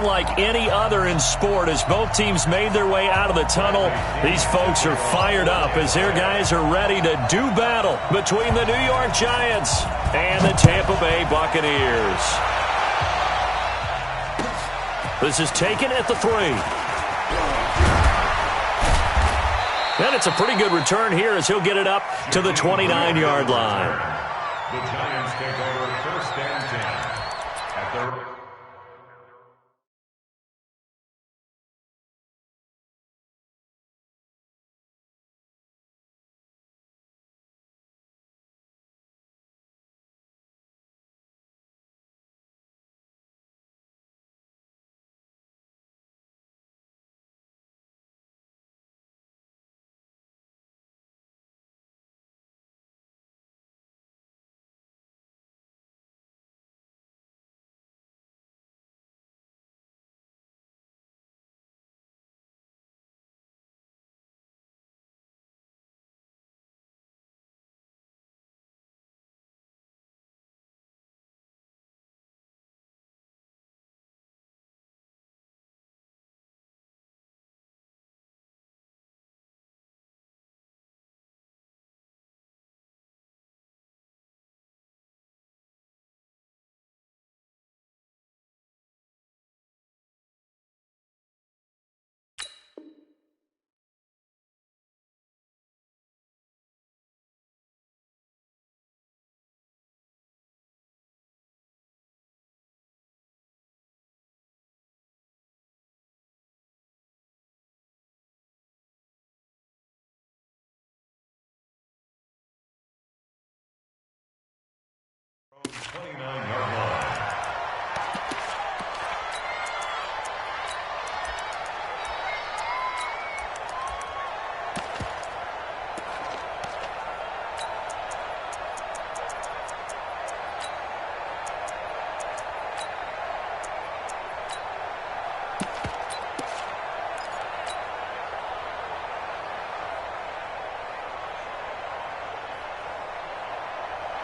unlike any other in sport. As both teams made their way out of the tunnel, these folks are fired up as their guys are ready to do battle between the New York Giants and the Tampa Bay Buccaneers. This is taken at the 3. And it's a pretty good return here as he'll get it up to the 29-yard line. The Giants take over 1st and 10 at their...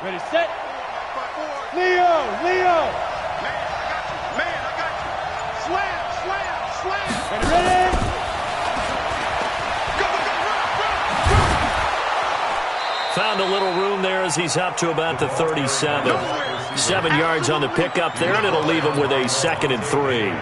Ready, set. Leo! Man, I got you. Slam. Ready? Go, Found a little room there as he's up to about the 37. 7 yards on the pickup there, and it'll leave him with a 2nd and 3.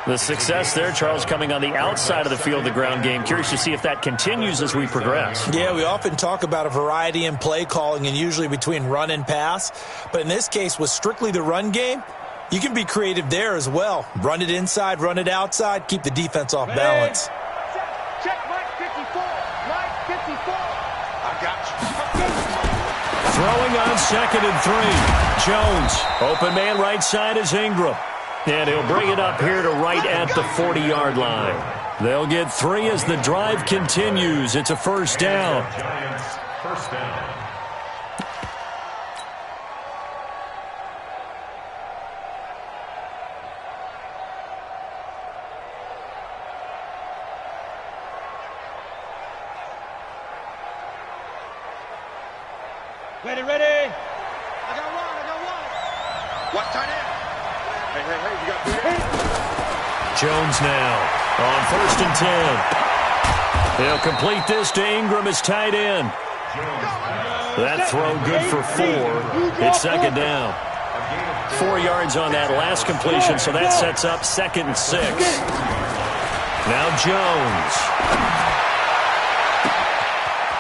The success there, Charles, coming on the outside of the field, the ground game. Curious to see if that continues as we progress. Yeah, we often talk about a variety in play calling and usually between run and pass. But in this case, with strictly the run game, you can be creative there as well. Run it inside, run it outside, keep the defense off balance. check, Mike 54. I got you. Throwing on 2nd and 3. Jones, open man right side is Ingram. And he'll bring it up here to right at the 40-yard line. They'll get 3 as the drive continues. It's a 1st down. Giants, 1st down. Ready. I got one. What tight end? Hey, you got 3. Jones now on 1st and 10. He'll complete this to Ingram as tight end. That throw good for 4. It's 2nd down. 4 yards on that last completion, so that sets up 2nd and 6. Now Jones.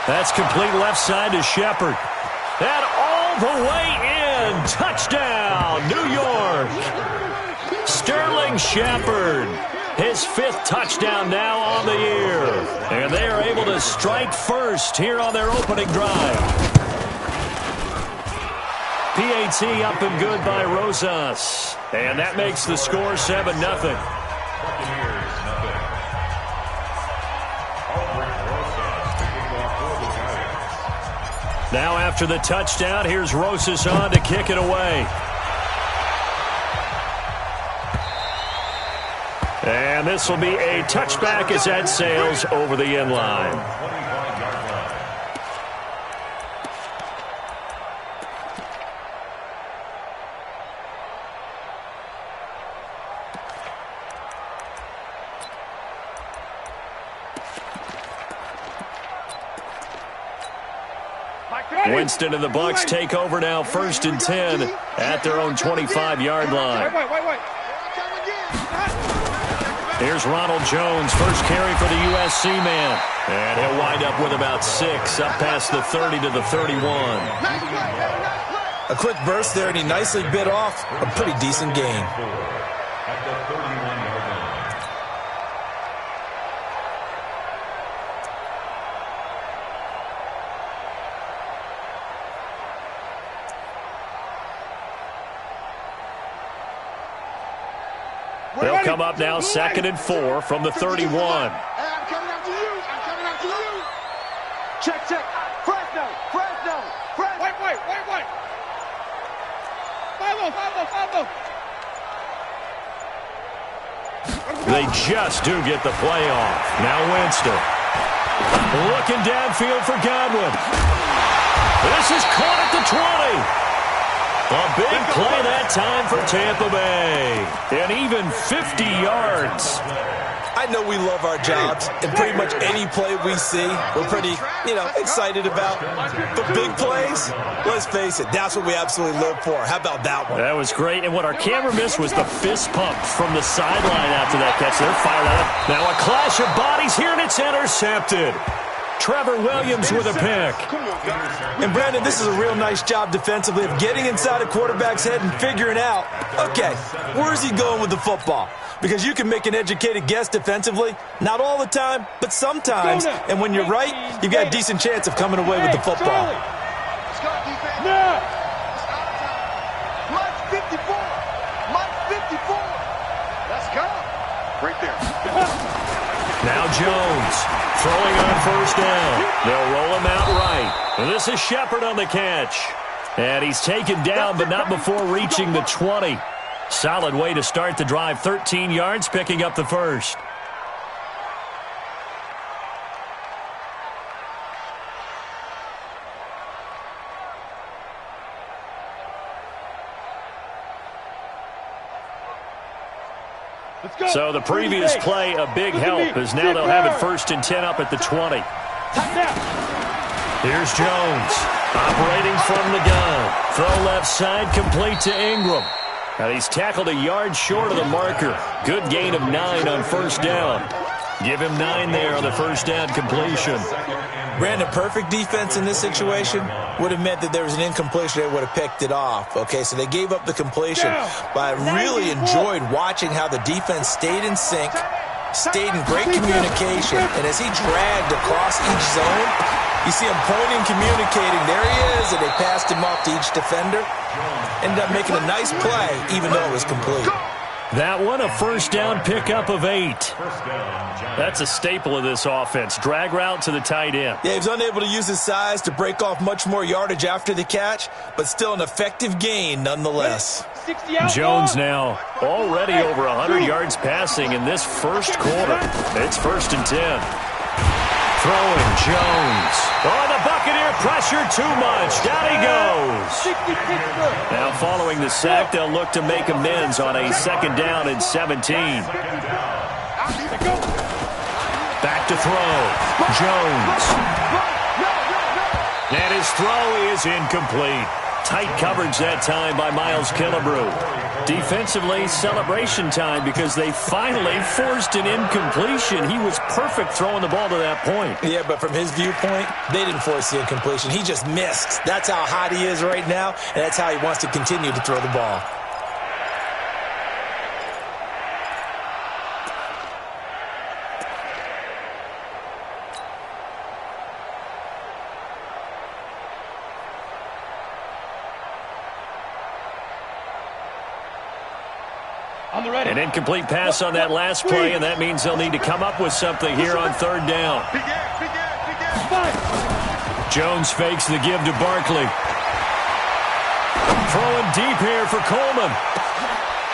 That's complete left side to Shepard. And all the way in. Touchdown, New York. Sterling Shepard, his 5th touchdown now on the year. And they are able to strike first here on their opening drive. PAT up and good by Rosas. And that makes the score 7-0. Now after the touchdown, here's Rosas on to kick it away. And this will be a touchback as that sails over the end line. Winston and the Bucs take over now, 1st and 10 at their own 25-yard line. Here's Ronald Jones, first carry for the USC man. And he'll wind up with about 6, up past the 30 to the 31. A quick burst there, and he nicely bit off a pretty decent gain. They'll come up now, 2nd and 4 from the 31. I'm coming after you. I'm coming after you. Check. Fresno. Wait. Follow. They just do get the play off. Now Winston. Looking downfield for Godwin. This is caught at the 20. A big play that time for Tampa Bay. And even 50 yards. I know we love our jobs, and pretty much any play we see, we're pretty, excited about. But big plays, let's face it, that's what we absolutely live for. How about that one? That was great. And what our camera missed was the fist pump from the sideline after that catch. They're fired up. Now a clash of bodies here, and it's intercepted. Trevor Williams with a pick. And, Brandon, this is a real nice job defensively of getting inside a quarterback's head and figuring out, okay, where's he going with the football? Because you can make an educated guess defensively, not all the time, but sometimes. And when you're right, you've got a decent chance of coming away with the football. Let's go, defense. Mike 54. Let's go. Right there. Now Jones throwing on 1st down. They'll roll him out right. And this is Shepard on the catch. And he's taken down, but not before reaching the 20. Solid way to start the drive. 13 yards, picking up the first. So the previous play, a big help, as now they'll have it 1st and 10 up at the 20. Here's Jones, operating from the gun. Throw left side, complete to Ingram. And he's tackled a yard short of the marker. Good gain of 9 on 1st down. Give him 9 there on the 1st down completion. Brandon, perfect defense in this situation would have meant that there was an incompletion. They would have picked it off. Okay, so they gave up the completion. But I really enjoyed watching how the defense stayed in sync, stayed in great communication, and as he dragged across each zone, you see him pointing, communicating. There he is, and they passed him off to each defender. Ended up making a nice play, even though it was complete. That one, a 1st down pickup of 8. That's a staple of this offense. Drag route to the tight end. Yeah, he was unable to use his size to break off much more yardage after the catch, but still an effective gain nonetheless. Jones now already over 100 yards passing in this first quarter. It's 1st and 10. Throwing Jones. Oh, the Buccaneer pressure too much. Down he goes. Now following the sack, they'll look to make amends on a 2nd down and 17. Back to throw. Jones. And his throw is incomplete. Tight coverage that time by Miles Killebrew. Defensively, celebration time because they finally forced an incompletion. He was perfect throwing the ball to that point. Yeah, but from his viewpoint, they didn't force the incompletion. He just missed. That's how hot he is right now, and that's how he wants to continue to throw the ball. An incomplete pass on that last play, and that means they'll need to come up with something here on 3rd down. Jones fakes the give to Barkley. Throwing deep here for Coleman.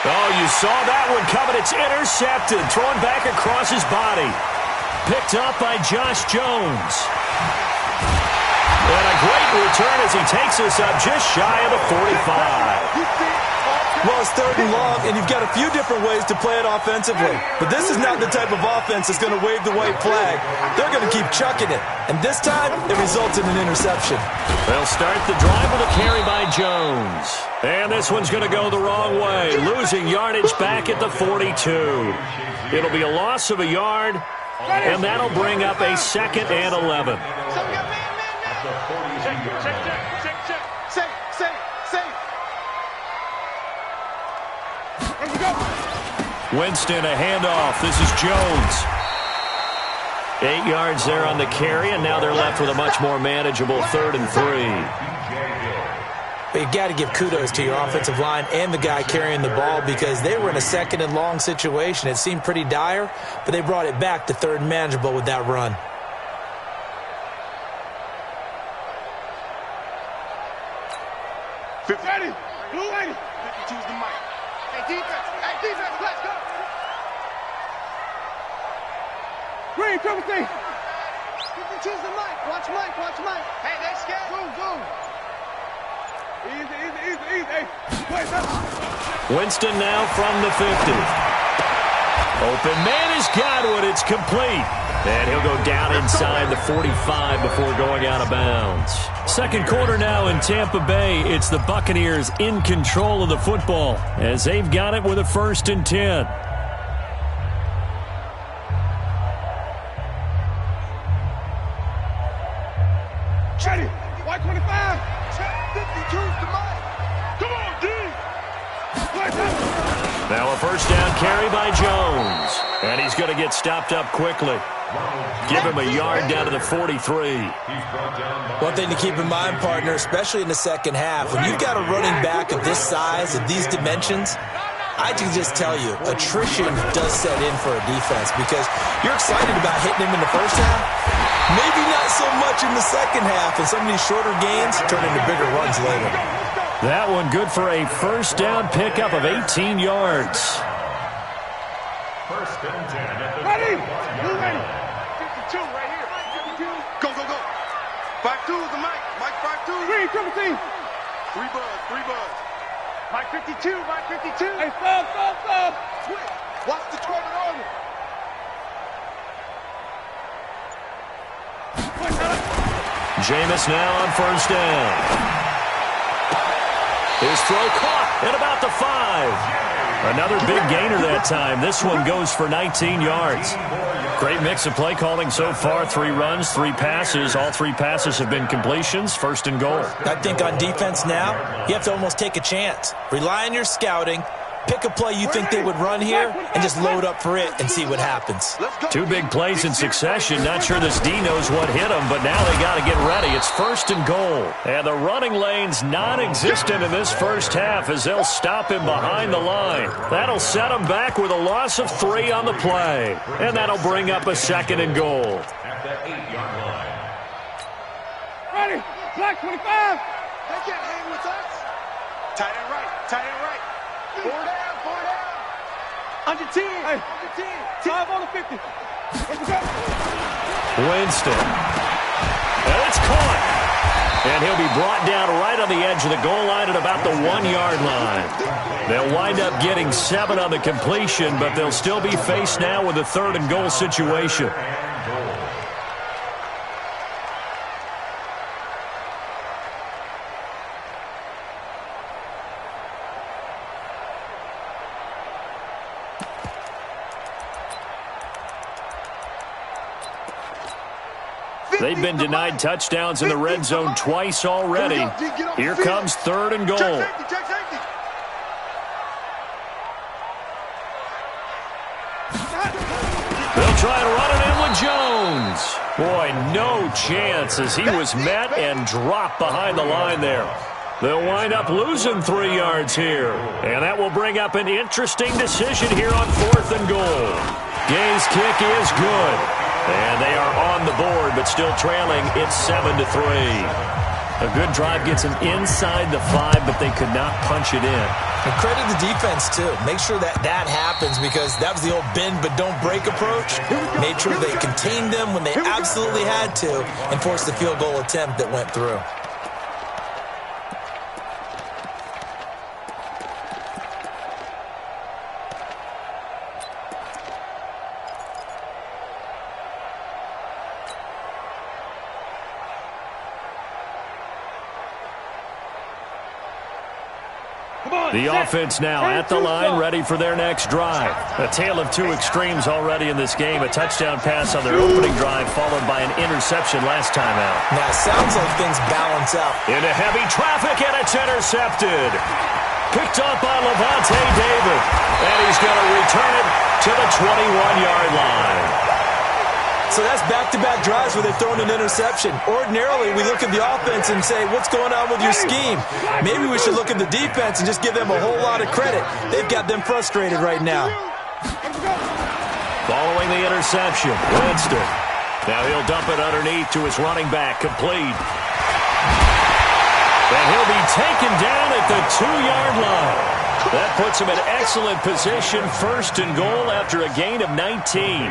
Oh, you saw that one coming. It's intercepted. Throwing back across his body. Picked up by Josh Jones. And a great return as he takes us up just shy of the 45. Well, it's third and long, and you've got a few different ways to play it offensively. But this is not the type of offense that's going to wave the white flag. They're going to keep chucking it. And this time, it results in an interception. They'll start the drive with a carry by Jones. And this one's going to go the wrong way, losing yardage back at the 42. It'll be a loss of a yard, and that'll bring up a 2nd and 11. Winston, a handoff. This is Jones. 8 yards there on the carry, and now they're left with a much more manageable 3rd and 3. But you've got to give kudos to your offensive line and the guy carrying the ball because they were in a 2nd and long situation. It seemed pretty dire, but they brought it back to 3rd and manageable with that run. Ready? Blue 80. 52's the mic. Hey, defense, let's go. Green, triple C. 52's the mic. Watch Mike. Hey, they scared. Boom. Easy. Hey, wait up. Winston now from the 50. Open man is Godwin. It's complete. And he'll go down inside the 45 before going out of bounds. Second quarter now in Tampa Bay. It's the Buccaneers in control of the football as they've got it with a 1st and 10. Ready? White 25. 52's the mic. Come on, D. Now a 1st down carry by Jones. And he's going to get stopped up quickly. Give him a yard down to the 43. One thing to keep in mind, partner, especially in the second half, when you've got a running back of this size, of these dimensions, I can just tell you, attrition does set in for a defense because you're excited about hitting him in the first half. Maybe not so much in the second half, and some of these shorter gains turn into bigger runs later. That one good for a 1st down pickup of 18 yards. 1st and 10 at the Ready? Blue 80. 52 right here. 52. Go. 52's the mic. Mike 52. Green, triple C. 3 buzz. Mike 52. Hey, stop. Quick. Watch the toilet order. Jameis now on 1st down. His throw caught at about the 5. Another big gainer that time. This one goes for 19 yards. Great mix of play calling so far. 3 runs, 3 passes. All 3 passes have been completions. 1st and goal. I think on defense now, you have to almost take a chance. Rely on your scouting. Pick a play you think they would run here and just load up for it and see what happens. 2 big plays in succession. Not sure this D knows what hit him, but now they got to get ready. It's 1st and goal. And the running lane's non-existent in this first half as they'll stop him behind the line. That'll set him back with a loss of 3 on the play. And that'll bring up a 2nd and goal. at the 8-yard line. Ready, black 25. They can't hang with us. Tight end right. 4 down. Under 10. Hey, under 10. 5 on the 50. Let's go. Winston. And it's caught. And he'll be brought down right on the edge of the goal line at about the 1-yard line. They'll wind up getting 7 on the completion, but they'll still be faced now with a 3rd and goal situation. They've been denied touchdowns in the red zone twice already. Here comes 3rd and goal. They'll try to run it in with Jones. Boy, no chance as he was met and dropped behind the line there. They'll wind up losing 3 yards here. And that will bring up an interesting decision here on 4th and goal. Gay's kick is good. And they are on the board, but still trailing. It's 7-3. A good drive gets them inside the 5, but they could not punch it in. And credit the defense, too. Make sure that happens because that was the old bend but don't break approach. Made sure they contained them when they absolutely had to and forced the field goal attempt that went through. The offense now at the line, ready for their next drive. A tale of two extremes already in this game. A touchdown pass on their opening drive, followed by an interception last time out. Now, it sounds like things balance out. Into heavy traffic, and it's intercepted. Picked up by Levante David. And he's going to return it to the 21-yard line. So that's back-to-back drives where they're throwing an interception. Ordinarily, we look at the offense and say, what's going on with your scheme? Maybe we should look at the defense and just give them a whole lot of credit. They've got them frustrated right now. Following the interception, Winston. Now he'll dump it underneath to his running back, complete. And he'll be taken down at the 2-yard line. That puts him in excellent position, first and goal after a gain of 19.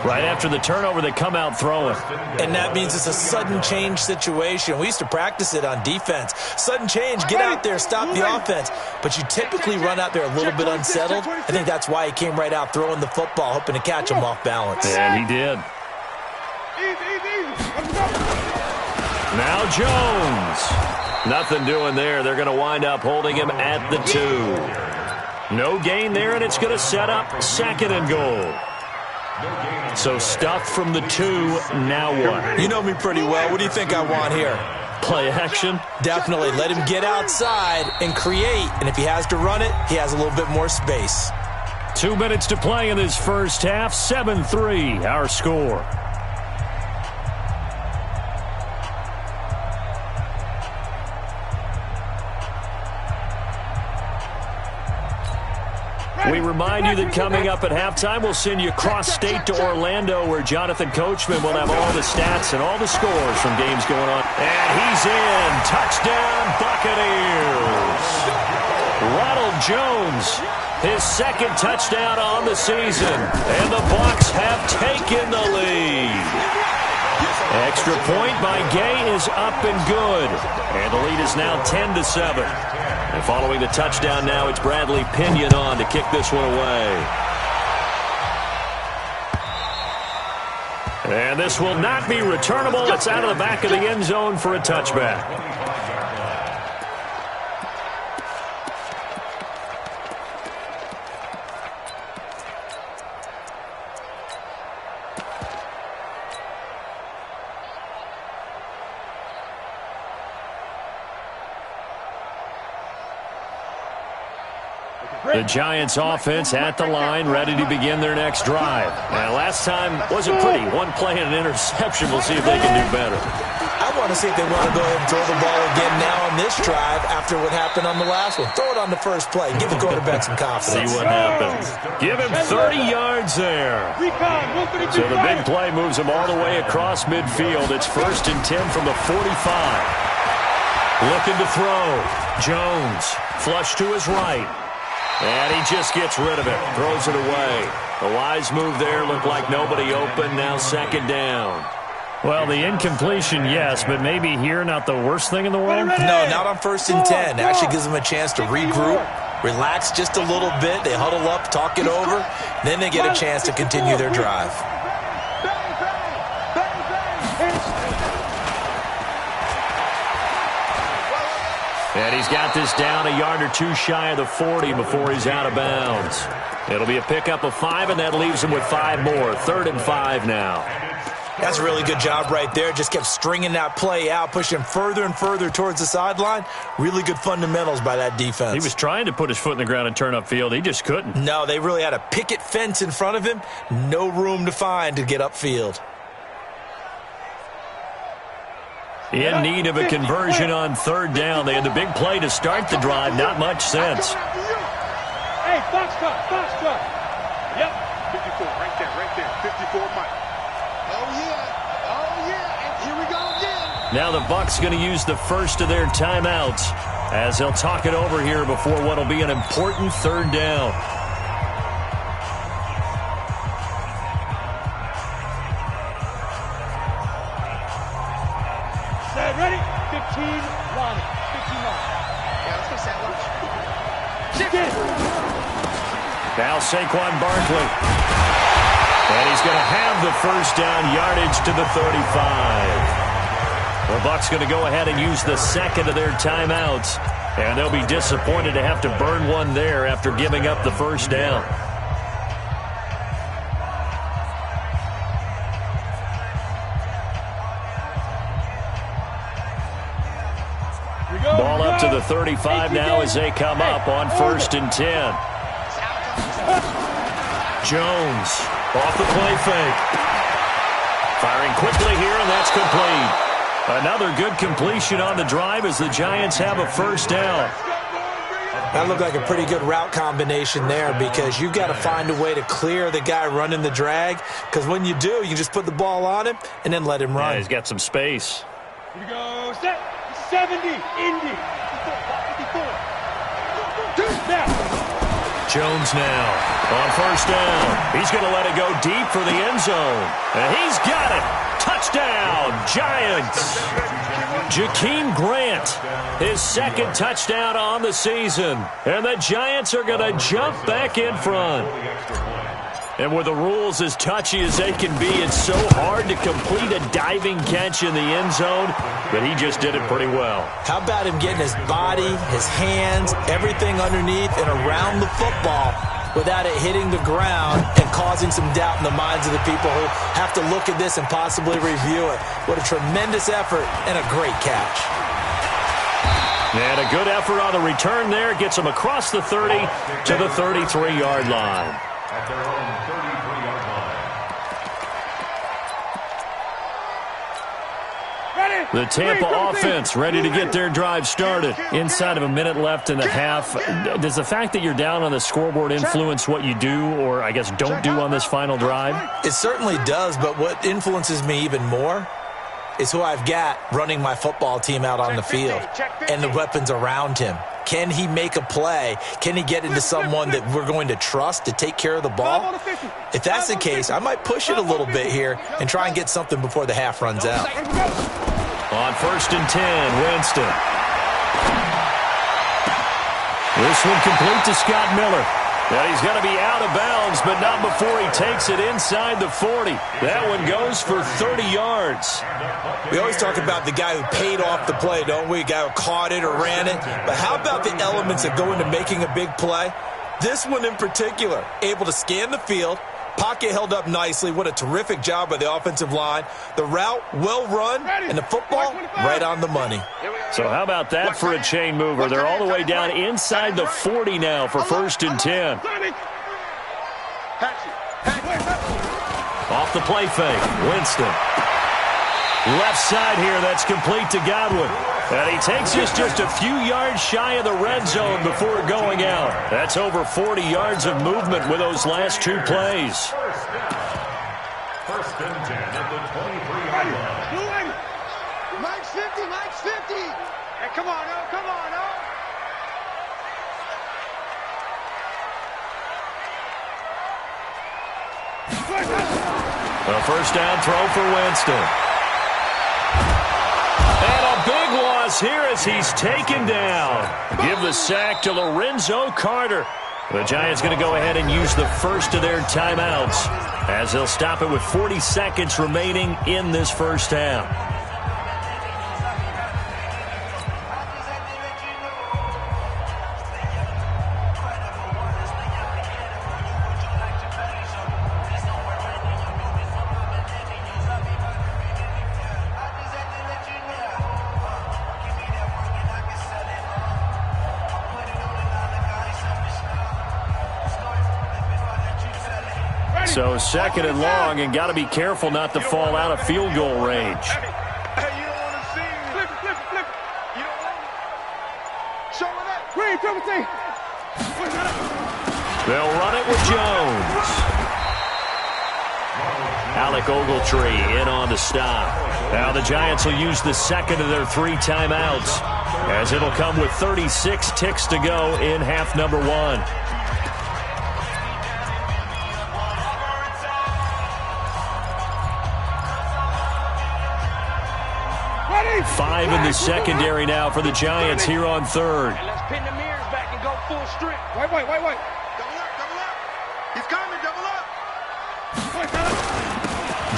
Right after the turnover, they come out throwing. And that means it's a sudden change situation. We used to practice it on defense. Sudden change, get out there, stop the offense. But you typically run out there a little bit unsettled. I think that's why he came right out throwing the football, hoping to catch him off balance. And he did. Now Jones. Nothing doing there. They're going to wind up holding him at the 2. No gain there, and it's going to set up second and goal. So stuffed from the 2, now what? You know me pretty well. What do you think I want here? Play action? Definitely. Let him get outside and create. And if he has to run it, he has a little bit more space. 2 minutes to play in this first half. 7-3, our score. We remind you that coming up at halftime, we'll send you cross-state to Orlando, where Jonathan Coachman will have all the stats and all the scores from games going on. And he's in. Touchdown, Buccaneers. Ronald Jones, his second touchdown on the season. And the Bucs have taken the lead. Extra point by Gay is up and good. And the lead is now 10-7. And following the touchdown now, it's Bradley Pinion on to kick this one away. And this will not be returnable. It's out of the back of the end zone for a touchback. The Giants offense at the line, ready to begin their next drive. Now, last time wasn't pretty. One play and an interception. We'll see if they can do better. I want to see if they want to go ahead and throw the ball again now on this drive after what happened on the last one. Throw it on the first play. Give the quarterback some confidence. See what happens. Give him 30 yards there. So the big play moves him all the way across midfield. It's 1st and 10 from the 45. Looking to throw. Jones, flush to his right. And he just gets rid of it, throws it away. A wise move there, looked like nobody open, now second down. Well, the incompletion, yes, but maybe here not the worst thing in the world? No, not on 1st and 10. Actually gives them a chance to regroup, relax just a little bit. They huddle up, talk it over, then they get a chance to continue their drive. And he's got this down a yard or two shy of the 40 before he's out of bounds. It'll be a pickup of 5, and that leaves him with 5 more. 3rd and 5 now. That's a really good job right there. Just kept stringing that play out, pushing further and further towards the sideline. Really good fundamentals by that defense. He was trying to put his foot in the ground and turn upfield. He just couldn't. No, they really had a picket fence in front of him. No room to find to get upfield. In need of a conversion on 3rd down. They had the big play to start the drive. Not much sense. Hey, box truck. Yep. 54, right there. 54, Mike. Oh, yeah. And here we go again. Now the Bucs going to use the first of their timeouts as they'll talk it over here before what will be an important 3rd down. Ready? 15 line. Yeah, let's go sandwich. Shift it. Now Saquon Barkley. And he's going to have the first down, yardage to the 35. The Bucs going to go ahead and use the second of their timeouts. And they'll be disappointed to have to burn one there after giving up the first down. Ball up to the 35 now as they come up on 1st and 10. Jones off the play fake. Firing quickly here, and that's complete. Another good completion on the drive as the Giants have a first down. That looked like a pretty good route combination there because you've got to find a way to clear the guy running the drag, because when you do, you just put the ball on him and then let him run. Yeah, he's got some space. Here we go. Set. 70. Indy. 54. Jones now on first down. He's going to let it go deep for the end zone. And he's got it. Touchdown, Giants. Jakeem Grant, his second touchdown on the season. And the Giants are going to jump back in front. And with the rules as touchy as they can be, it's so hard to complete a diving catch in the end zone, but he just did it pretty well. How about him getting his body, his hands, everything underneath and around the football without it hitting the ground and causing some doubt in the minds of the people who have to look at this and possibly review it. What a tremendous effort and a great catch. And a good effort on the return there. Gets him across the 30 to the 33-yard line. At their own 33-yard line. The Tampa offense ready to get their drive started. Inside of a minute left in the half. Does the fact that you're down on the scoreboard influence what you do, or I guess don't do on this final drive? It certainly does, but what influences me even more is who I've got running my football team out on the field and the weapons around him. Can he make a play? Can he get into someone that we're going to trust to take care of the ball? If that's the case, I might push it a little bit here and try and get something before the half runs out. On 1st and 10, Winston. This one complete to Scott Miller. Now he's going to be out of bounds, but not before he takes it inside the 40. That one goes for 30 yards. We always talk about the guy who paid off the play, don't we? The guy who caught it or ran it. But how about the elements that go into making a big play? This one in particular, able to scan the field, pocket held up nicely. What a terrific job by the offensive line. The route, well run, and the football, right on the money. So how about that for a chain mover? They're all the way down inside the 40 now for 1st and 10. Off the play fake, Winston. Left side here, that's complete to Godwin. And he takes us just a few yards shy of the red zone before going out. That's over 40 yards of movement with those last two plays. 1st and 10 at the 23-yard line. Mike's 50, Mike's 50. Hey, come on, oh, come on, oh. A first down throw for Winston. And a big loss here as he's taken down. Give the sack to Lorenzo Carter. The Giants going to go ahead and use the first of their timeouts as they'll stop it with 40 seconds remaining in this first half. So 2nd and long, and got to be careful not to fall out of field goal range. Hey, you don't want to see me. Flip it, flip it, flip it. You don't want it. Show it up. Green, come and see. They'll run it with Jones. Alec Ogletree in on the stop. Now the Giants will use the second of their 3 timeouts, as it'll come with 36 ticks to go in half number 1. 5 in the secondary now for the Giants here on 3rd. And let's pin the mirrors back and go full strip. Wait. Double up. He's coming, double up.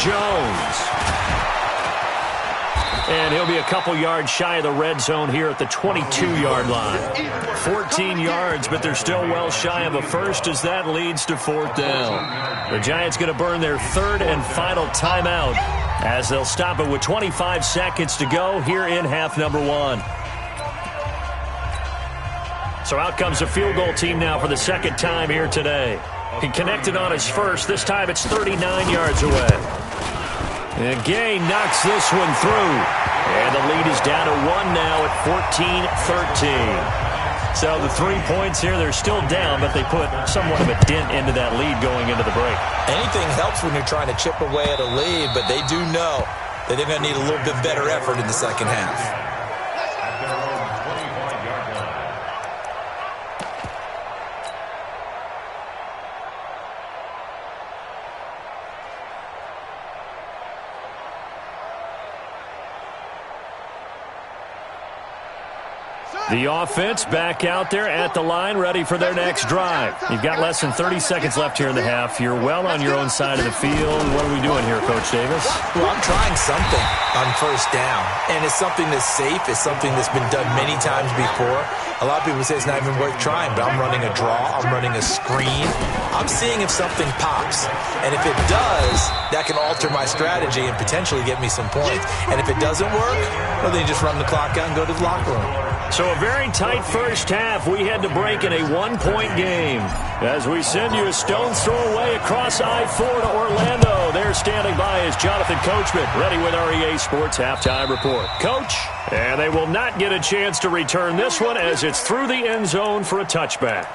Jones. And he'll be a couple yards shy of the red zone here at the 22-yard line. 14 yards, but they're still well shy of a first as that leads to fourth down. The Giants going to burn their third and final timeout as they'll stop it with 25 seconds to go here in half number one. So out comes a field goal team now for the second time here today. He connected on his first. This time it's 39 yards away. And Gay knocks this one through. And the lead is down to one now at 14-13. So the 3 points here, they're still down, but they put somewhat of a dent into that lead going into the break. Anything helps when you're trying to chip away at a lead, but they do know that they're going to need a little bit better effort in the second half. The offense back out there at the line, ready for their next drive. You've got less than 30 seconds left here in the half. You're well on your own side of the field. What are we doing here, Coach Davis? Well, I'm trying something on first down, and it's something that's safe. It's something that's been done many times before. A lot of people say it's not even worth trying, but I'm running a draw. I'm running a screen. I'm seeing if something pops, and if it does, that can alter my strategy and potentially get me some points. And if it doesn't work, well, then you just run the clock out and go to the locker room. So a very tight first half. We had to break in a one-point game as we send you a stone's throw away across I-4 to Orlando. There standing by is Jonathan Coachman, ready with our EA Sports Halftime Report. Coach, and they will not get a chance to return this one as it's through the end zone for a touchback.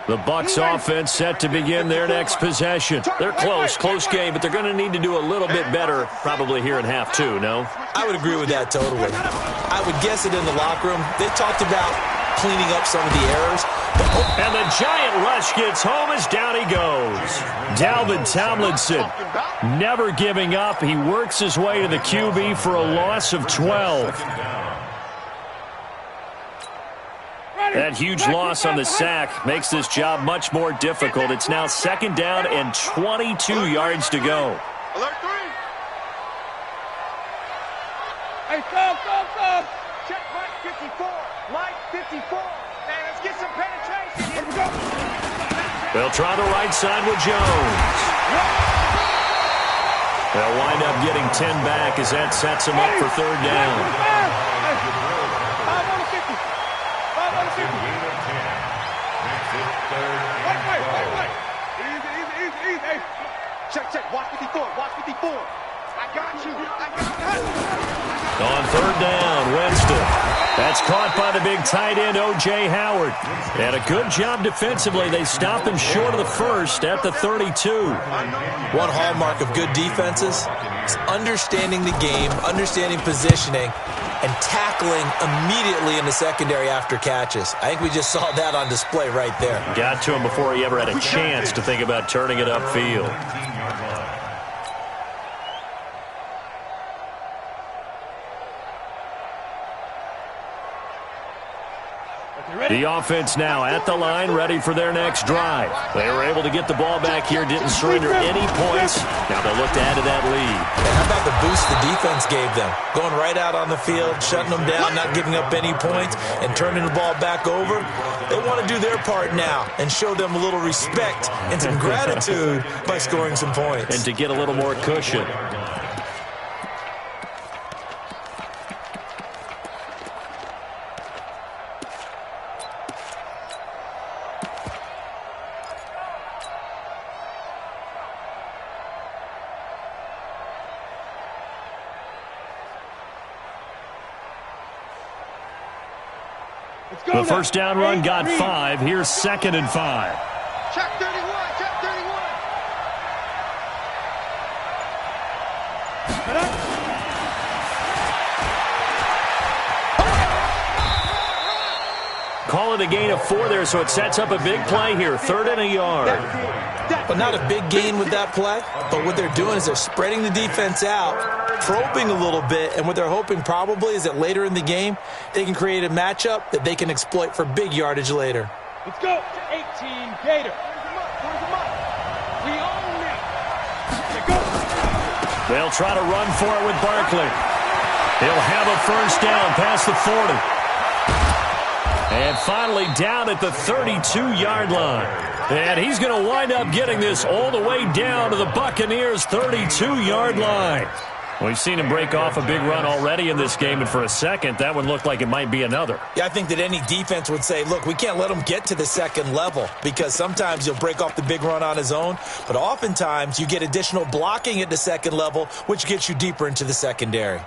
The Bucs offense set to begin their next possession. They're close game, but they're going to need to do a little bit better probably here in half two, no? I would agree with that totally. I would guess it in the locker room. They talked about cleaning up some of the errors. And the giant rush gets home as down he goes. Dalvin Tomlinson never giving up. He works his way to the QB for a loss of 12. That huge loss on the sack makes this job much more difficult. It's now second down and 22 yards to go. Alert 3. Hey, go. Check Mike 54. Mike 54. Hey, let's get some penetration. Here we go. They'll try the right side with Jones. They'll wind up getting 10 back as that sets them up for third down. Check. Watch 54. I got you. On third down, Winston. That's caught by the big tight end, O.J. Howard. And a good job defensively. They stop him short of the first at the 32. One hallmark of good defenses is understanding the game, understanding positioning, and tackling immediately in the secondary after catches. I think we just saw that on display right there. Got to him before he ever had a chance to think about turning it upfield. The offense now at the line, ready for their next drive. They were able to get the ball back here, didn't surrender any points. Now they'll look to add to that lead. And how about the boost the defense gave them? Going right out on the field, shutting them down, not giving up any points, and turning the ball back over. They want to do their part now and show them a little respect and some gratitude by scoring some points. And to get a little more cushion. The first down run got 5. Here's 2nd and 5. Check 31. Calling call it a gain of 4 there, so it sets up a big play here. 3rd and a yard. Well, not a big gain with that play, but what they're doing is they're spreading the defense out, probing a little bit, and what they're hoping probably is that later in the game, they can create a matchup that they can exploit for big yardage later. Let's go. 18 Gator. We own it. They'll try to run for it with Barkley. He'll have a first down past the 40. And finally down at the 32-yard line. And he's going to wind up getting this all the way down to the Buccaneers' 32-yard line. We've seen him break off a big run already in this game, and for a second, that one looked like it might be another. Yeah, I think that any defense would say, look, we can't let him get to the second level because sometimes he'll break off the big run on his own, but oftentimes you get additional blocking at the second level, which gets you deeper into the secondary.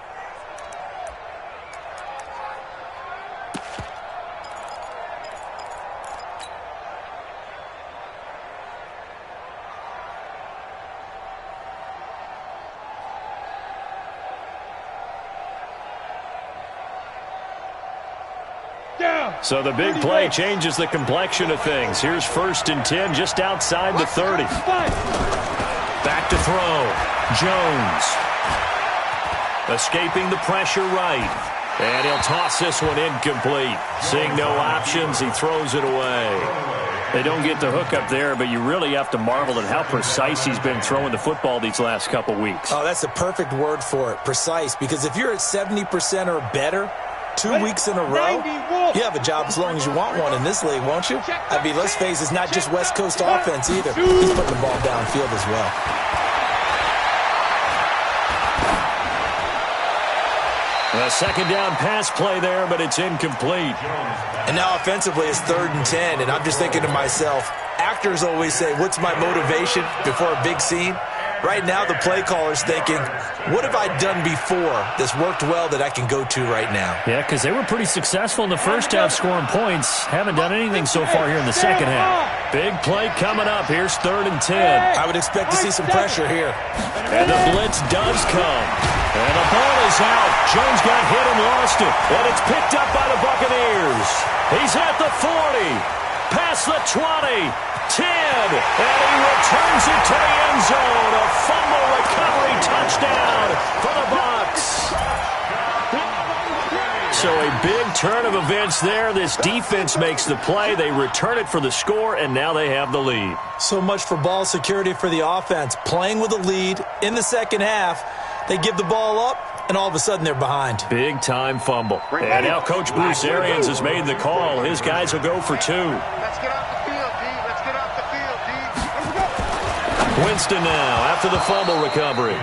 So the big play changes the complexion of things. Here's 1st and 10 just outside the 30. Back to throw. Jones. Escaping the pressure right. And he'll toss this one incomplete. Seeing no options, he throws it away. They don't get the hook up there, but you really have to marvel at how precise he's been throwing the football these last couple weeks. Oh, that's the perfect word for it, precise, because if you're at 70% or better 2 weeks in a row, you have a job as long as you want one in this league, won't you? I mean, let's face it, it's not just West Coast offense either. He's putting the ball downfield as well. A second down pass play there, but it's incomplete. And now offensively it's 3rd and 10, and I'm just thinking to myself, actors always say, what's my motivation before a big scene? Right now the play caller's thinking, what have I done before that's worked well that I can go to right now? Yeah, because they were pretty successful in the first half scoring points. Haven't done anything so far here in the second half. Big play coming up. Here's 3rd and 10. I would expect to see some pressure here. And the blitz does come. And the ball is out. Jones got hit and lost it. And it's picked up by the Buccaneers. He's at the 40. Past the 20. 10. And he returns it to the end zone. A fumble recovery touchdown for the Bucs. So a big turn of events there. This defense makes the play. They return it for the score, and now they have the lead. So much for ball security for the offense. Playing with a lead in the second half. They give the ball up, and all of a sudden they're behind. Big-time fumble. And now Coach Bruce Arians has made the call. His guys will go for 2. Let's get off the field, D. Let's get off the field, D. Winston now after the fumble recovery.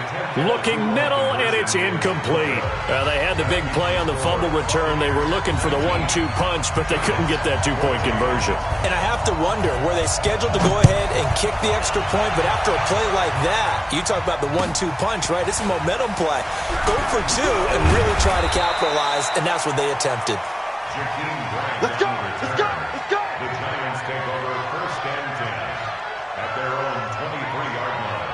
Looking middle, and it's incomplete. They had the big play on the fumble return. They were looking for the 1-2 punch, but they couldn't get that 2-point conversion. And I have to wonder, were they scheduled to go ahead and kick the extra point, but after a play like that, you talk about the 1-2 punch, right? It's a momentum play. Go for 2 and really try to capitalize, and that's what they attempted. Let's go. Let's go. Let's go. The Giants take over 1st and 10 at their own 23-yard line.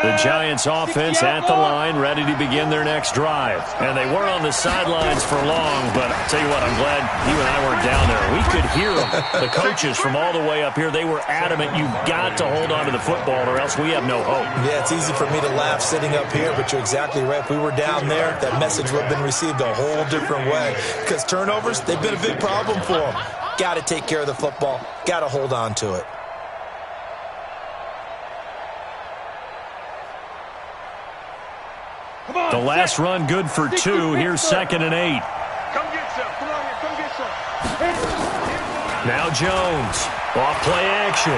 The Giants offense at the line, ready to begin their next drive. And they were on the sidelines for long, but I'll tell you what, I'm glad you and I weren't down there. We could hear them. The coaches from all the way up here, they were adamant, you've got to hold on to the football or else we have no hope. Yeah, it's easy for me to laugh sitting up here, but you're exactly right. If we were down there, that message would have been received a whole different way. Because turnovers, they've been a big problem for them. Got to take care of the football. Got to hold on to it. The last run good for 2. Here's 2nd and 8. Come get some. Come on here. Come get some. Now Jones. Off play action.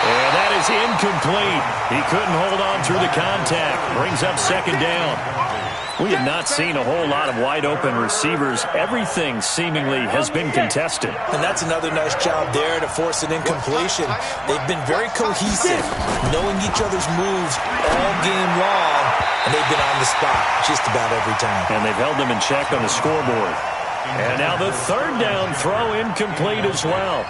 And that is incomplete. He couldn't hold on through the contact. Brings up 2nd down. We have not seen a whole lot of wide-open receivers. Everything seemingly has been contested. And that's another nice job there to force an incompletion. They've been very cohesive, knowing each other's moves all game long, and they've been on the spot just about every time. And they've held them in check on the scoreboard. And now the 3rd down throw incomplete as well.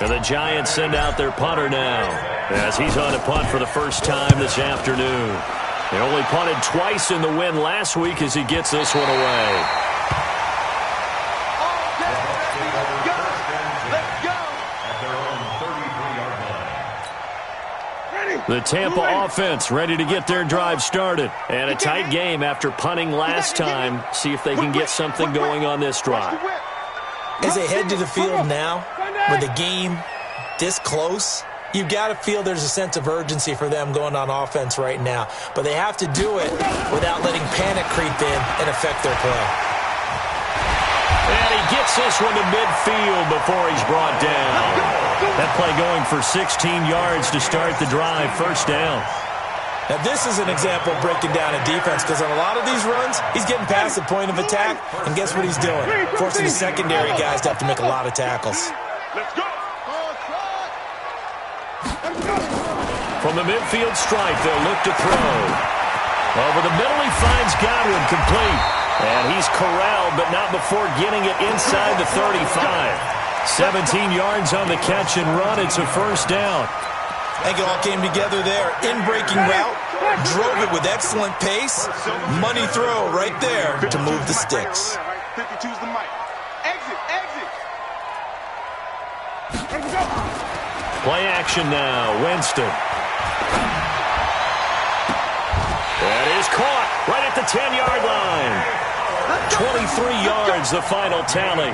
And the Giants send out their punter now, as he's on a punt for the first time this afternoon. He only punted twice in the win last week as he gets this one away. The Tampa offense ready to get their drive started. And a tight game after punting last time. See if they can get something going on this drive. As they head to the field now, with the game this close, you've got to feel there's a sense of urgency for them going on offense right now. But they have to do it without letting panic creep in and affect their play. And he gets this one to midfield before he's brought down. That play going for 16 yards to start the drive, first down. Now, this is an example of breaking down a defense, because on a lot of these runs, he's getting past the point of attack, and guess what he's doing? Forcing the secondary guys to have to make a lot of tackles. Let's go. From the midfield stripe, they'll look to throw. Over the middle, he finds Godwin complete. And he's corralled, but not before getting it inside the 35. 17 yards on the catch and run. It's a first down. I think it all came together there. In-breaking route, drove it with excellent pace. Money throw right there to move the sticks. 52's the mic. Exit. Play action now. Winston. That is caught right at the 10-yard line. 23 yards, the final tally.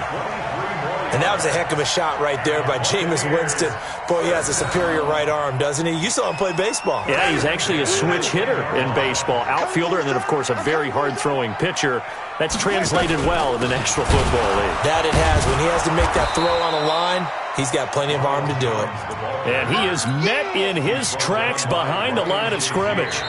And that was a heck of a shot right there by Jameis Winston. Boy, he has a superior right arm, doesn't he? You saw him play baseball. Yeah, he's actually a switch hitter in baseball. Outfielder, and then, of course, a very hard-throwing pitcher. That's translated well in the National Football League. That it has. When he has to make that throw on a line, he's got plenty of arm to do it. And he is met in his tracks behind the line of scrimmage.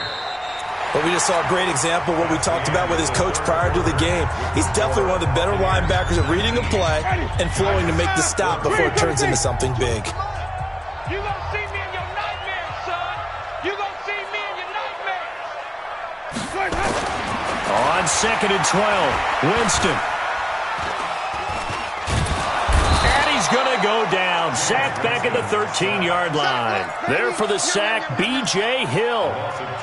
But we just saw a great example of what we talked about with his coach prior to the game. He's definitely one of the better linebackers at reading a play and flowing to make the stop before it turns into something big. You gonna see me in your nightmares, son. You gonna see me in your nightmares. On 2nd and 12, Winston. And he's going to go down. Sacked back at the 13-yard line. There for the sack, B.J. Hill.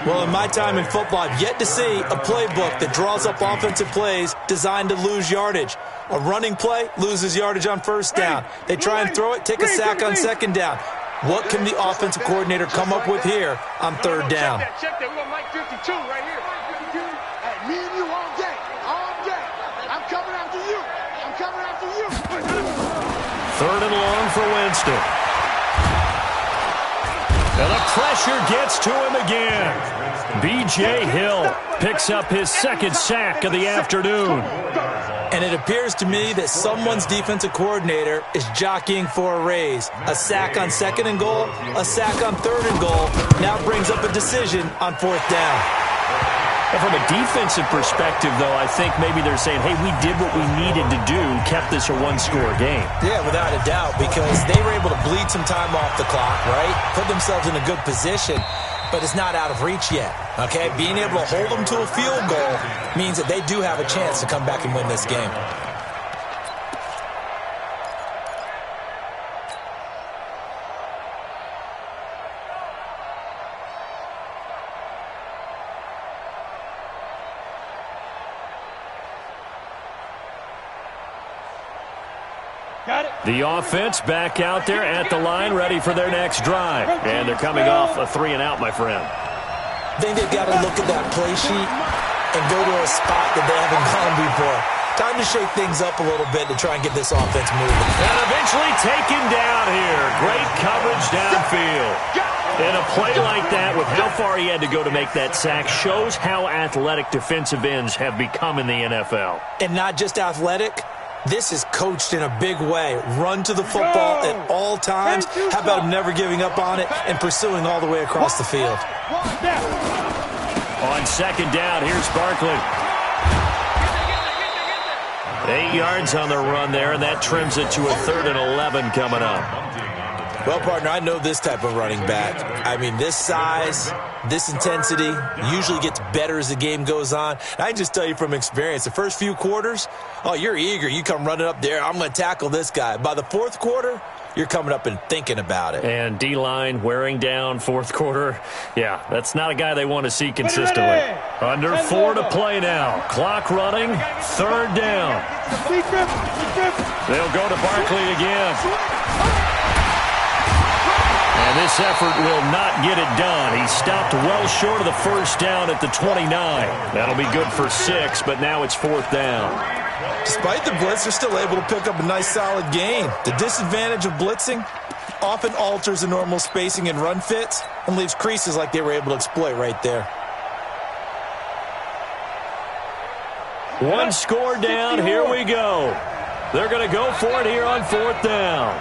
Well, in my time in football, I've yet to see a playbook that draws up offensive plays designed to lose yardage. A running play loses yardage on first down. They try and throw it, take a sack on second down. What can the offensive coordinator come up with here on third down? Check that. We're going to Mike 52 right here. Hey, me and you all day. All day. I'm coming after you. I'm coming after you. 3rd and long for Winston. And the pressure gets to him again. B.J. Hill picks up his 2nd sack of the afternoon. And it appears to me that someone's defensive coordinator is jockeying for a raise. A sack on 2nd and goal, a sack on 3rd and goal, now brings up a decision on 4th down. And from a defensive perspective, though, I think maybe they're saying, hey, we did what we needed to do, kept this a one-score game. Yeah, without a doubt, because they were able to bleed some time off the clock, right? Put themselves in a good position, but it's not out of reach yet, okay? Being able to hold them to a field goal means that they do have a chance to come back and win this game. The offense back out there at the line, ready for their next drive. And they're coming off a 3-and-out, my friend. I think they've got to look at that play sheet and go to a spot that they haven't gone before. Time to shake things up a little bit to try and get this offense moving. And eventually taken down here. Great coverage downfield. And a play like that, with how far he had to go to make that sack, shows how athletic defensive ends have become in the NFL. And not just athletic. This is coached in a big way. Run to the football at all times. How about him never giving up on it and pursuing all the way across the field? On 2nd down, here's Barkley. 8 yards on the run there, and that trims it to a 3rd and 11 coming up. Well, partner, I know this type of running back. I mean, this size, this intensity usually gets better as the game goes on. And I can just tell you from experience, the first few quarters, oh, you're eager. You come running up there, I'm going to tackle this guy. By the 4th quarter, you're coming up and thinking about it. And D-line wearing down fourth quarter. Yeah, that's not a guy they want to see consistently. Under 4 to play now. Clock running. Third down. They'll go to Barkley again. And this effort will not get it done. He stopped well short of the first down at the 29. That'll be good for 6, but now it's fourth down. Despite the blitz, they're still able to pick up a nice solid gain. The disadvantage of blitzing often alters the normal spacing and run fits and leaves creases like they were able to exploit right there. One score down. Here we go. They're going to go for it here on fourth down.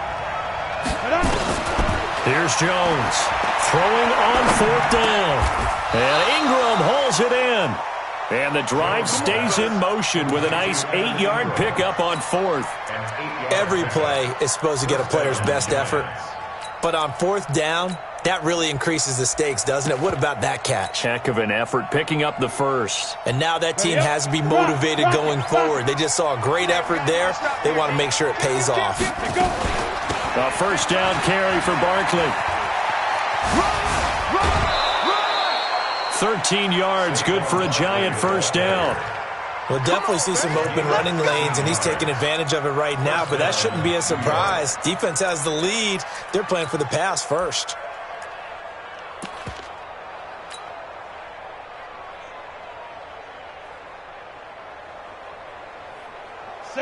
Here's Jones throwing on fourth down. And Ingram hauls it in. And the drive stays in motion with a nice 8-yard pickup on fourth. Every play is supposed to get a player's best effort. But on fourth down, that really increases the stakes, doesn't it? What about that catch? Heck of an effort picking up the first. And now that team has to be motivated going forward. They just saw a great effort there. They want to make sure it pays off. A first down carry for Barkley. 13 yards, good for a giant first down. We'll definitely see some open running lanes, and he's taking advantage of it right now, but that shouldn't be a surprise. Defense has the lead. They're playing for the pass first.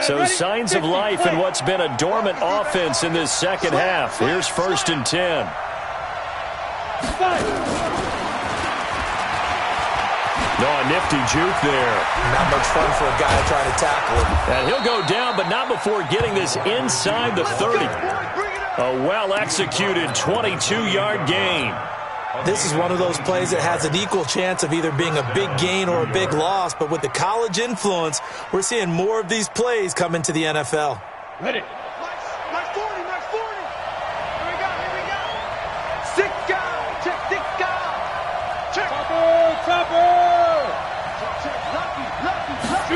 So signs of life in what's been a dormant offense in this second half. Here's first and 10. No, a nifty juke there. Not much fun for a guy trying to tackle him. And he'll go down, but not before getting this inside the 30. A well-executed 22-yard gain. This is one of those plays that has an equal chance of either being a big gain or a big loss, but with the college influence, we're seeing more of these plays come into the NFL. Ready. Nice 40, nice 40. Here we go. Sick guy, check, sick guy. Check. Chopper. Lucky.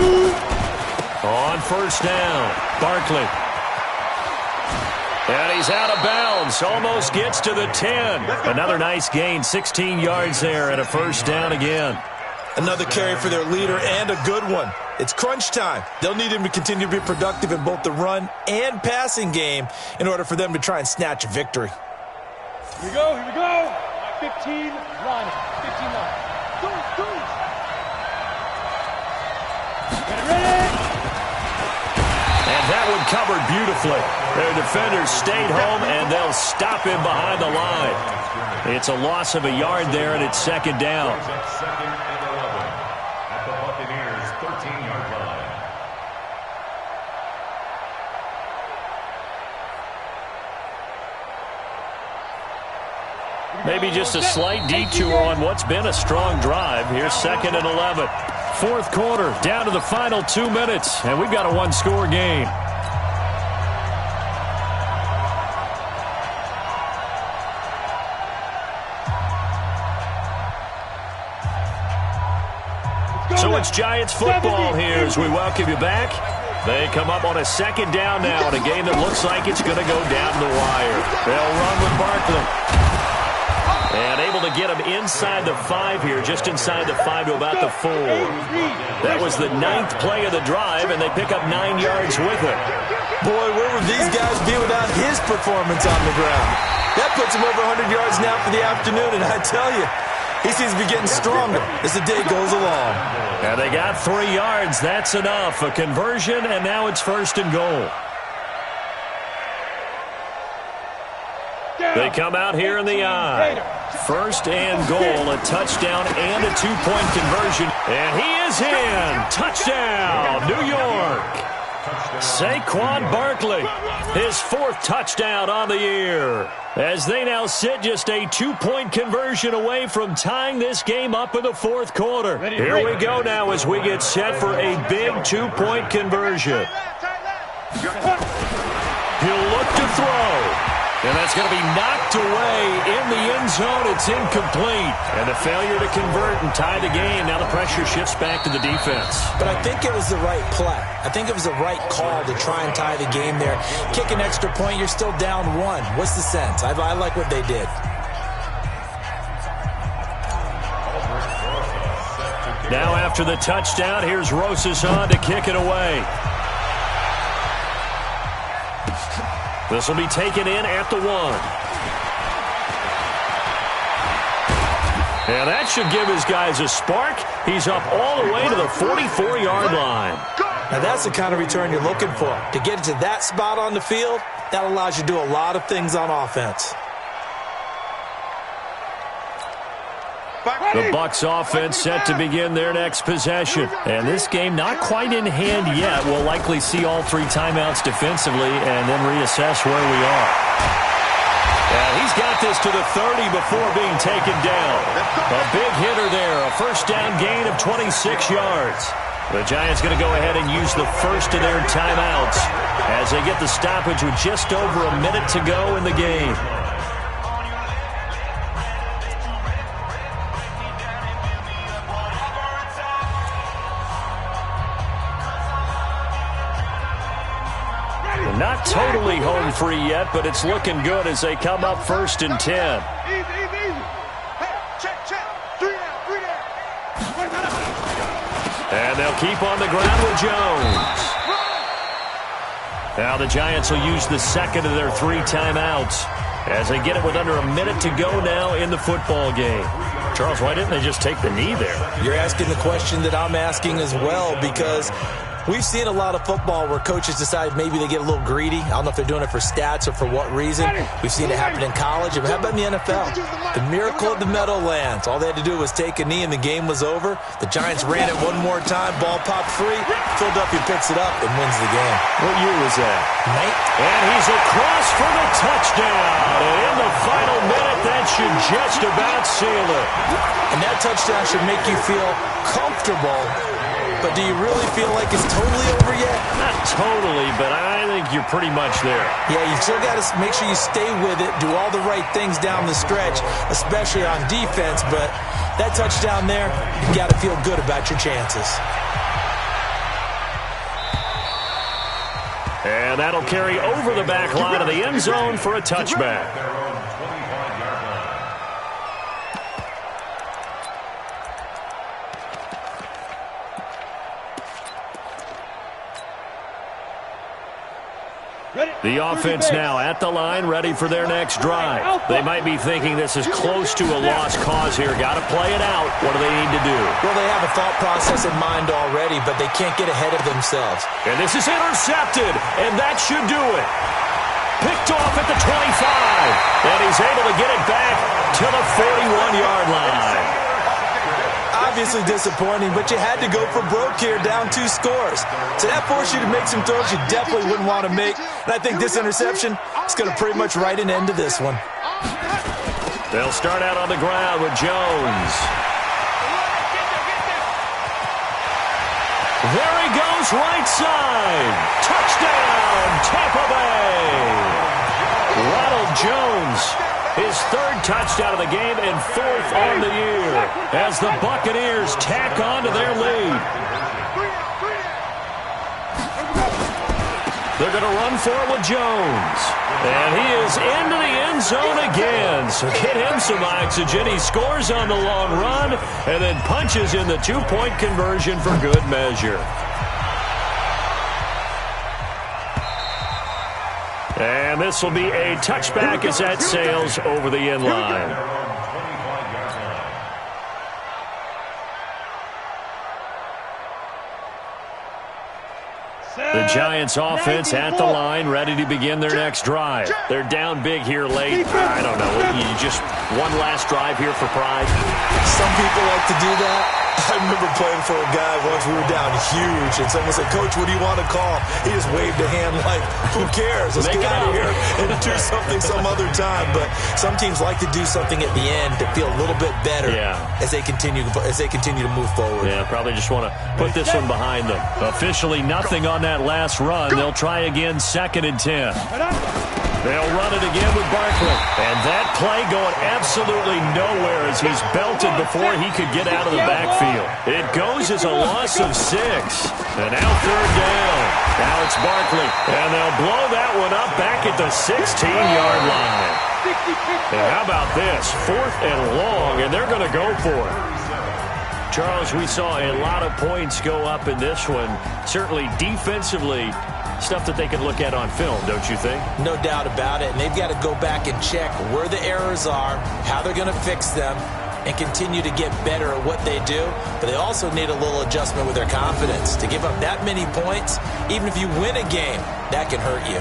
On first down, Barkley. And he's out of bounds. Almost gets to the 10. Another nice gain, 16 yards there, and a first down again. Another carry for their leader and a good one. It's crunch time. They'll need him to continue to be productive in both the run and passing game in order for them to try and snatch a victory. Here we go. 15 line. 15 line. Go. Ready. And that one covered beautifully. Their defenders stayed home, and they'll stop him behind the line. It's a loss of a yard there, and it's second down. Second and 11 at the Buccaneers' 13-yard line. Maybe just a slight detour on what's been a strong drive. Here's second and 11. Fourth quarter, down to the final 2 minutes, and we've got a one-score game. So it's Giants football here as we welcome you back. They come up on a second down now in a game that looks like it's going to go down the wire. They'll run with Barkley. And able to get him inside the 5 here, just inside the 5 to about the 4. That was the 9th play of the drive, and they pick up 9 yards with it. Boy, where would these guys be without his performance on the ground? That puts him over 100 yards now for the afternoon, and I tell you, he seems to be getting stronger as the day goes along. And they got 3 yards. That's enough. A conversion, and now it's first and goal. They come out here in the eye. First and goal, a touchdown and a 2-point conversion. And he is in. Touchdown, New York. Saquon Barkley, his 4th touchdown on the year. As they now sit just a 2-point conversion away from tying this game up in the 4th quarter. Here we go now as we get set for a big 2-point conversion. He'll look to throw. And that's going to be knocked away in the end zone. It's incomplete. And a failure to convert and tie the game. Now the pressure shifts back to the defense. But I think it was the right play. I think it was the right call to try and tie the game there. Kick an extra point, you're still down 1. What's the sense? I like what they did. Now after the touchdown, here's Rosas on to kick it away. This will be taken in at the 1. And that should give his guys a spark. He's up all the way to the 44-yard line. Now that's the kind of return you're looking for. To get it to that spot on the field, that allows you to do a lot of things on offense. The Bucs offense set to begin their next possession. And this game not quite in hand yet. We'll likely see all 3 timeouts defensively and then reassess where we are. And he's got this to the 30 before being taken down. A big hitter there, a first down gain of 26 yards. The Giants going to go ahead and use the first of their timeouts as they get the stoppage with just over a minute to go in the game. Not totally home free yet, but it's looking good as they come up 1st and 10. Easy. Hey, check. 3 down. And they'll keep on the ground with Jones. Now the Giants will use the second of their 3 timeouts as they get it with under a minute to go now in the football game. Charles, why didn't they just take the knee there? You're asking the question that I'm asking as well, because we've seen a lot of football where coaches decide maybe they get a little greedy. I don't know if they're doing it for stats or for what reason. We've seen it happen in college. How about in the NFL? The miracle of the Meadowlands. All they had to do was take a knee and the game was over. The Giants ran it one more time. Ball popped free. Philadelphia picks it up and wins the game. What year was that? And he's across for the touchdown. And in the final minute, that should just about seal it. And that touchdown should make you feel comfortable. But do you really feel like it's totally over yet? Not totally, but I think you're pretty much there. Yeah, you still got to make sure you stay with it, do all the right things down the stretch, especially on defense. But that touchdown there, you got to feel good about your chances. And that'll carry over the back line of the end zone for a touchback. The offense now at the line, ready for their next drive. They might be thinking this is close to a lost cause here. Got to play it out. What do they need to do? Well, they have a thought process in mind already, but they can't get ahead of themselves. And this is intercepted, and that should do it. Picked off at the 25, and he's able to get it back to the 41-yard line. Obviously disappointing, but you had to go for broke here, down 2 scores. So that forced you to make some throws you definitely wouldn't want to make. And I think this interception is going to pretty much write an end to this one. They'll start out on the ground with Jones. There he goes, right side. Touchdown, Tampa Bay. Ronald Jones, his 3rd touchdown of the game and 4th on the year as the Buccaneers tack on to their lead. They're going to run for it with Jones. And he is into the end zone again. So get him some oxygen. He scores on the long run and then punches in the 2-point conversion for good measure. And this will be a touchback as that sails over the end line. The Giants offense at the line, ready to begin their next drive. They're down big here late. I don't know. You just one last drive here for pride. Some people like to do that. I remember playing for a guy once. We were down huge, and someone said, "Coach, what do you want to call?" He just waved a hand like, "Who cares? Let's get out of here and do something some other time." But some teams like to do something at the end to feel a little bit better as they continue to move forward. Yeah, probably just want to put this one behind them. Officially nothing on that last run. They'll try again, 2nd and 10. They'll run it again with Barkley. And that play going absolutely nowhere as he's belted before he could get out of the backfield. It goes as a loss of 6. And now 3rd down. Now it's Barkley. And they'll blow that one up back at the 16-yard line. And how about this? 4th and long, and they're going to go for it. Charles, we saw a lot of points go up in this one. Certainly defensively, stuff that they can look at on film, don't you think? No doubt about it. And they've got to go back and check where the errors are, how they're going to fix them, and continue to get better at what they do. But they also need a little adjustment with their confidence. To give up that many points, even if you win a game, that can hurt you.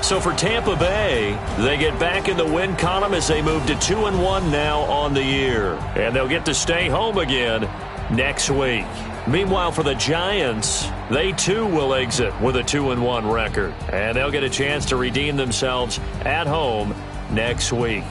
So for Tampa Bay, they get back in the win column as they move to 2-1 now on the year. And they'll get to stay home again next week. Meanwhile, for the Giants, they too will exit with a 2-1 record. And they'll get a chance to redeem themselves at home next week.